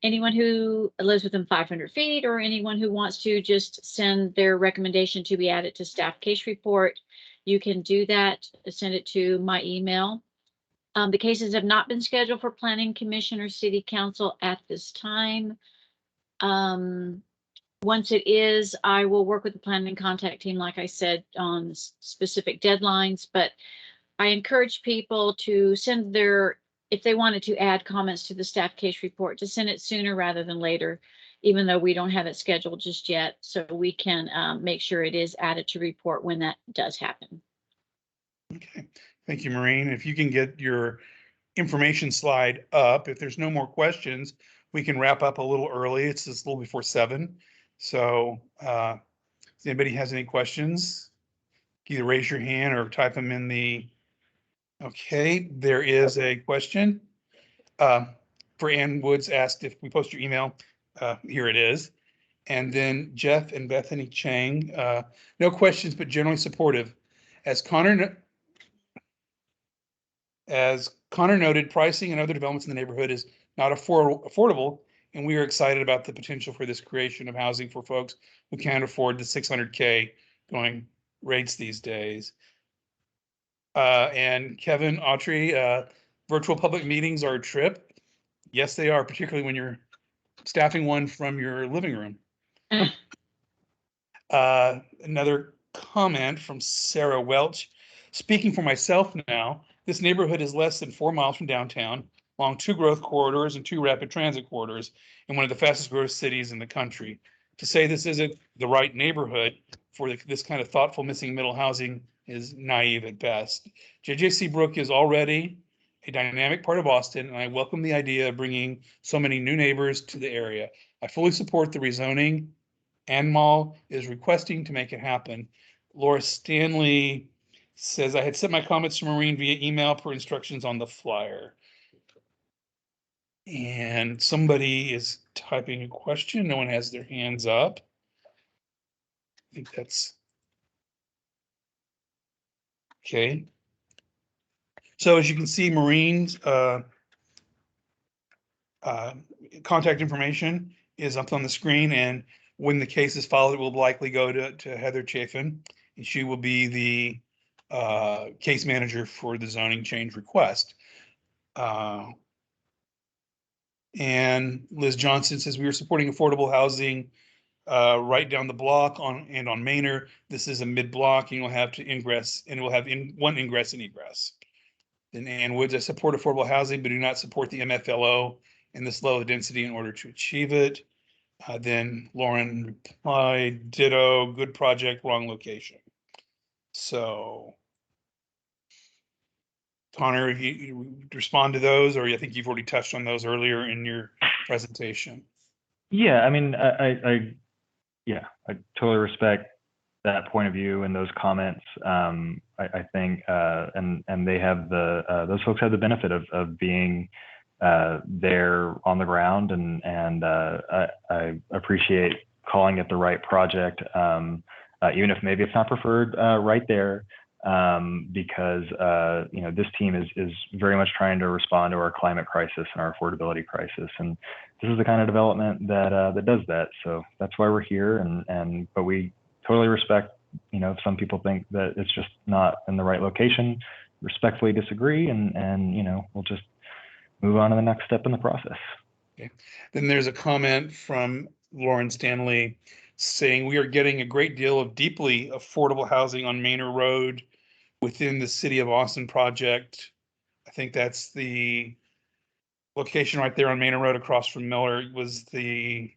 Anyone who lives within 500 feet or anyone who wants to just send their recommendation to be added to staff case report, you can do that. Send it to my email. The cases have not been scheduled for planning commission or city council at this time. Once it is, I will work with the planning contact team, like I said, on specific deadlines, but I encourage people to send if they wanted to add comments to the staff case report, to send it sooner rather than later, even though we don't have it scheduled just yet, so we can make sure it is added to report when that does happen. Okay, thank you, Maureen. If you can get your information slide up, if there's no more questions, we can wrap up a little early. It's just a little before 7. So if anybody has any questions, either raise your hand or type them in the, okay, there is a question. For Ann Woods asked if we post your email, here it is. And then Jeff and Bethany Chang, no questions, but generally supportive. As Connor noted, pricing and other developments in the neighborhood is not affordable, and we are excited about the potential for this creation of housing for folks who can't afford the $600K going rates these days. And Kevin Autry, virtual public meetings are a trip. Yes, they are, particularly when you're staffing one from your living room. Another comment from Sarah Welch. Speaking for myself now, this neighborhood is less than 4 miles from downtown, along 2 growth corridors and 2 rapid transit corridors, in one of the fastest growth cities in the country. To say this isn't the right neighborhood for this kind of thoughtful missing middle housing is naive at best. JJ Seabrook is already a dynamic part of Austin, and I welcome the idea of bringing so many new neighbors to the area. I fully support the rezoning. Anmal is requesting to make it happen. Laura Stanley says, I had sent my comments to Maureen via email per instructions on the flyer. And somebody is typing a question. No one has their hands up. I think that's okay. So as you can see, Maureen's Contact information is up on the screen, and when the case is filed, it will likely go to Heather Chafin, and she will be the case manager for the zoning change request. And Liz Johnson says we are supporting affordable housing right down the block on Manor. This is a mid-block, and you'll have to ingress, and it will have one ingress and egress. Then Ann Woods, I support affordable housing, but do not support the MFLO and this low density in order to achieve it. Then Lauren replied, ditto, good project, wrong location. So, Connor, you respond to those, or I think you've already touched on those earlier in your presentation. Yeah, I mean, I totally respect that point of view and those comments. I think, and they have those folks have the benefit of being there on the ground, and I appreciate calling it the right project, even if maybe it's not preferred right there, because this team is very much trying to respond to our climate crisis and our affordability crisis, and this is the kind of development that does that. So that's why we're here, but we totally respect, if some people think that it's just not in the right location, respectfully disagree, and we'll just move on to the next step in the process. Okay. Then there's a comment from Lauren Stanley saying we are getting a great deal of deeply affordable housing on Manor Road within the City of Austin project. I think that's the location right there on Manor Road across from Miller. Was the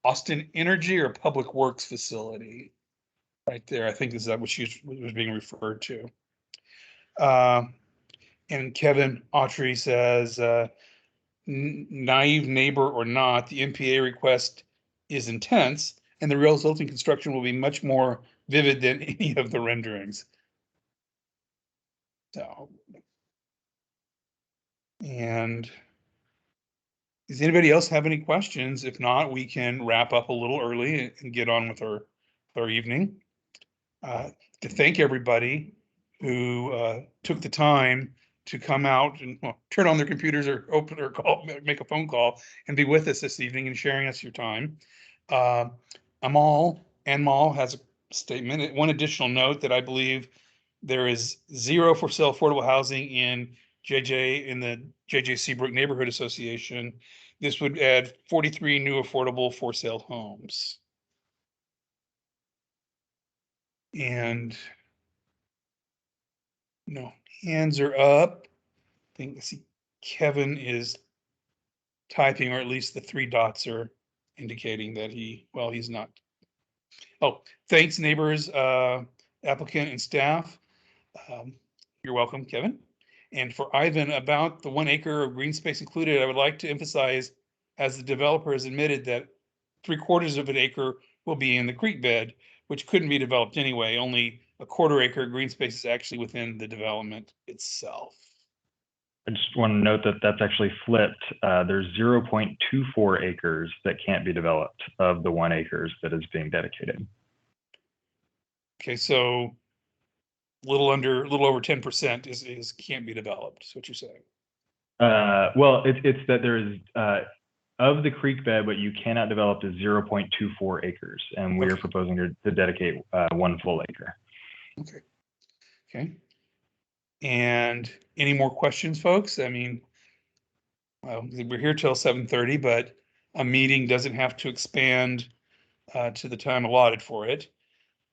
Austin Energy or Public Works facility right there. I think is that what she was being referred to. And Kevin Autry says, naive neighbor or not, the NPA request is intense, and the resulting construction will be much more vivid than any of the renderings. So, and does anybody else have any questions? If not, we can wrap up a little early and get on with our evening. To thank everybody who took the time to come out and turn on their computers or open or call, make a phone call and be with us this evening and sharing us your time. Amal has a statement. One additional note that I believe there is 0 for sale affordable housing in the JJ Seabrook Neighborhood Association. This would add 43 new affordable for sale homes. And no hands are up. I see Kevin is typing, or at least the 3 dots are indicating that he's not. Oh, thanks neighbors, applicant and staff. You're welcome, Kevin. And for Ivan, about the 1 acre of green space included, I would like to emphasize, as the developer has admitted, that 3/4 of an acre will be in the creek bed, which couldn't be developed anyway. Only a 1/4 acre green space is actually within the development itself. I just want to note that that's actually flipped. There's 0.24 acres that can't be developed of the 1 acres that is being dedicated. Okay, so a little over 10% is can't be developed. Is what you're saying? Well, it's that there's of the creek bed, what you cannot develop is 0.24 acres, and we are proposing to dedicate 1 full acre. Okay. Okay. And any more questions, folks? I mean, well, we're here till 7:30, but a meeting doesn't have to expand to the time allotted for it.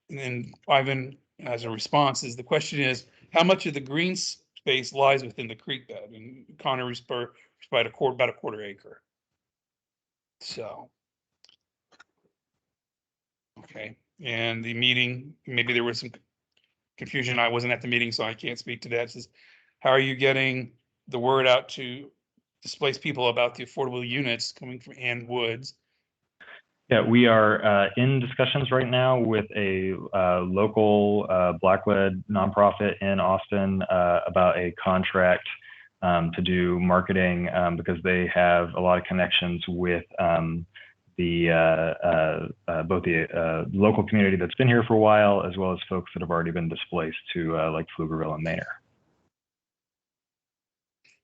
And then Ivan, as a response, the question is, how much of the green space lies within the creek bed? And Connor responded about a 1/4 acre. So, okay. And the meeting, maybe there was some confusion. I wasn't at the meeting, so I can't speak to that. It says, how are you getting the word out to displaced people about the affordable units coming from Ann Woods? Yeah, we are in discussions right now with a local Black-led nonprofit in Austin about a contract to do marketing because they have a lot of connections with both the local community that's been here for a while, as well as folks that have already been displaced to like Pflugerville and Manor.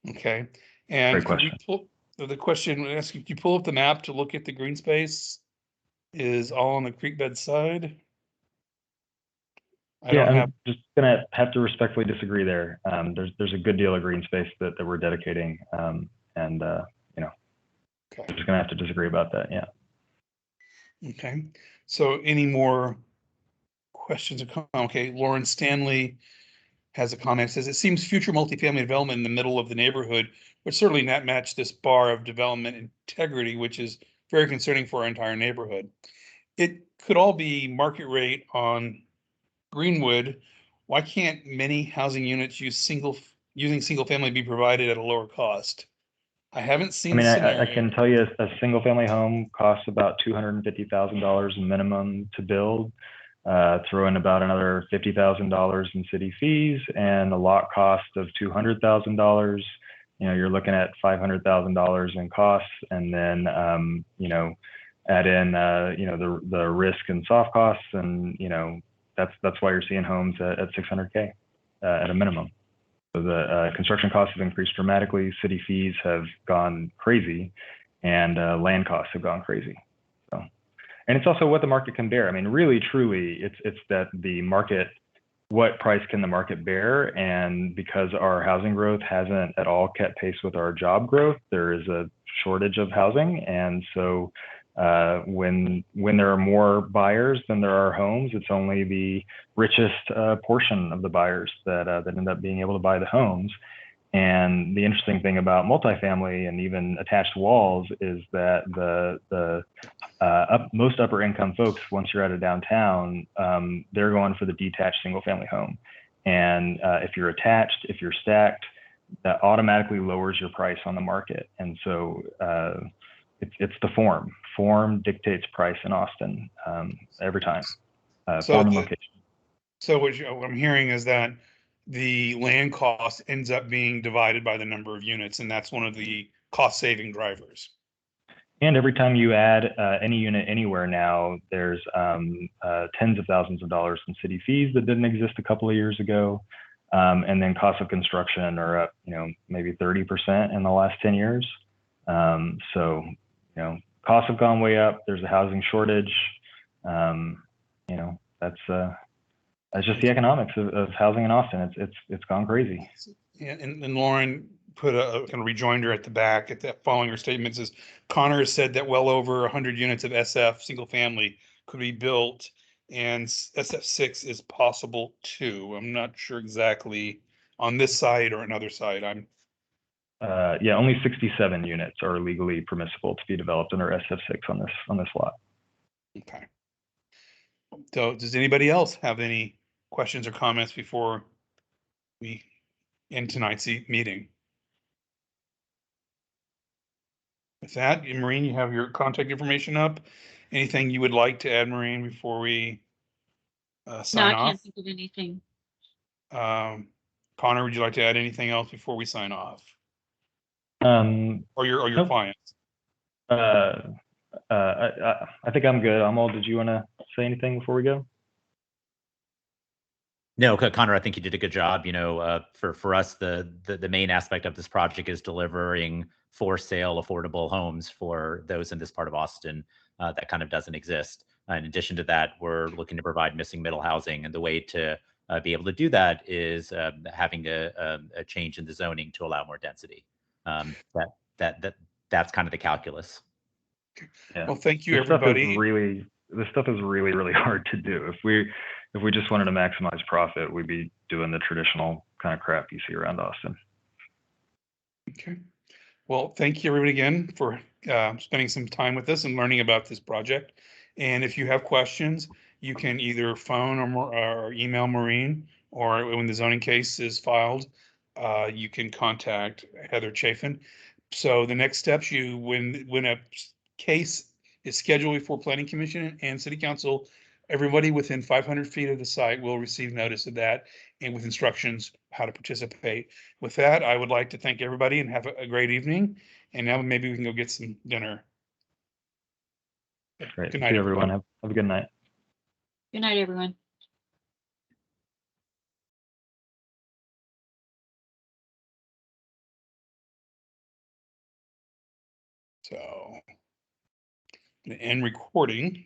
Okay, and Great question. The question, I ask you, you pull up the map to look at the green space is all on the creek bed side? I don't I'm have, just gonna have to respectfully disagree there. There's a good deal of green space that we're dedicating, and you know, okay. I'm just gonna have to disagree about that. Yeah. Okay, so any more questions or comments? Okay, Lauren Stanley has a comment, says, it seems future multifamily development in the middle of the neighborhood would certainly not match this bar of development integrity, which is very concerning for our entire neighborhood. It could all be market rate on Greenwood. Why can't many housing units using single family be provided at a lower cost? I haven't I seen mean, the I scenario. can tell you a single family home costs about $250,000 minimum to build. Throw in about another $50,000 in city fees and a lot cost of $200,000. You know, you're looking at $500,000 in costs, and then you know, add in you know, the risk and soft costs, and you know, that's why you're seeing homes at 600K at a minimum. So the construction costs have increased dramatically, city fees have gone crazy, and land costs have gone crazy. So, and it's also what the market can bear. I mean, really, truly, it's that the market, what price can the market bear? And because our housing growth hasn't at all kept pace with our job growth, there is a shortage of housing. And so when there are more buyers than there are homes, it's only the richest portion of the buyers that end up being able to buy the homes. And the interesting thing about multifamily and even attached walls is that the most upper income folks, once you're out of downtown, they're going for the detached single family home. And if you're attached, if you're stacked, that automatically lowers your price on the market. And so it's the form. Form dictates price in Austin every time. Form and location. So what I'm hearing is that the land cost ends up being divided by the number of units, and that's one of the cost saving drivers. And every time you add any unit anywhere now, there's tens of thousands of dollars in city fees that didn't exist a couple of years ago. And then costs of construction are up, you know, maybe 30% in the last 10 years. So, you know, costs have gone way up. There's a housing shortage. You know, that's just the economics of housing in Austin. It's gone crazy. Yeah, and Lauren put a kind of rejoinder at the back at that following her statement says, Connor has said that well over 100 units of SF single family could be built, and SF6 is possible too. I'm not sure exactly on this side or another side. Yeah, only 67 units are legally permissible to be developed under SF6 on this lot. Okay. So does anybody else have any questions or comments before we end tonight's meeting? With that, Maureen, you have your contact information up. Anything you would like to add, Maureen, before we No, sign I off? can't think of anything. Connor, would you like to add anything else before we sign off? Or your Nope. clients? I think I'm good. Amal, did you want to say anything before we go? No, Connor, I think you did a good job. You know, for us, the main aspect of this project is delivering for sale affordable homes for those in this part of Austin that kind of doesn't exist. In addition to that, we're looking to provide missing middle housing, and the way to be able to do that is having a change in the zoning to allow more density. That's kind of the calculus. Yeah. Well, thank you, everybody. This stuff is really hard to do. If we just wanted to maximize profit, we'd be doing the traditional kind of crap you see around Austin. Okay. Well, thank you everybody again for spending some time with us and learning about this project. And if you have questions, you can either phone or email Maureen, or when the zoning case is filed, you can contact Heather Chafin. So the next steps, when a case is scheduled before Planning Commission and City Council, everybody within 500 feet of the site will receive notice of that and with instructions how to participate. With that, I would like to thank everybody and have a great evening. And now maybe we can go get some dinner. Great. Good night, See you, everyone. everyone. Have a good night. Good night, everyone. So I'm gonna end recording.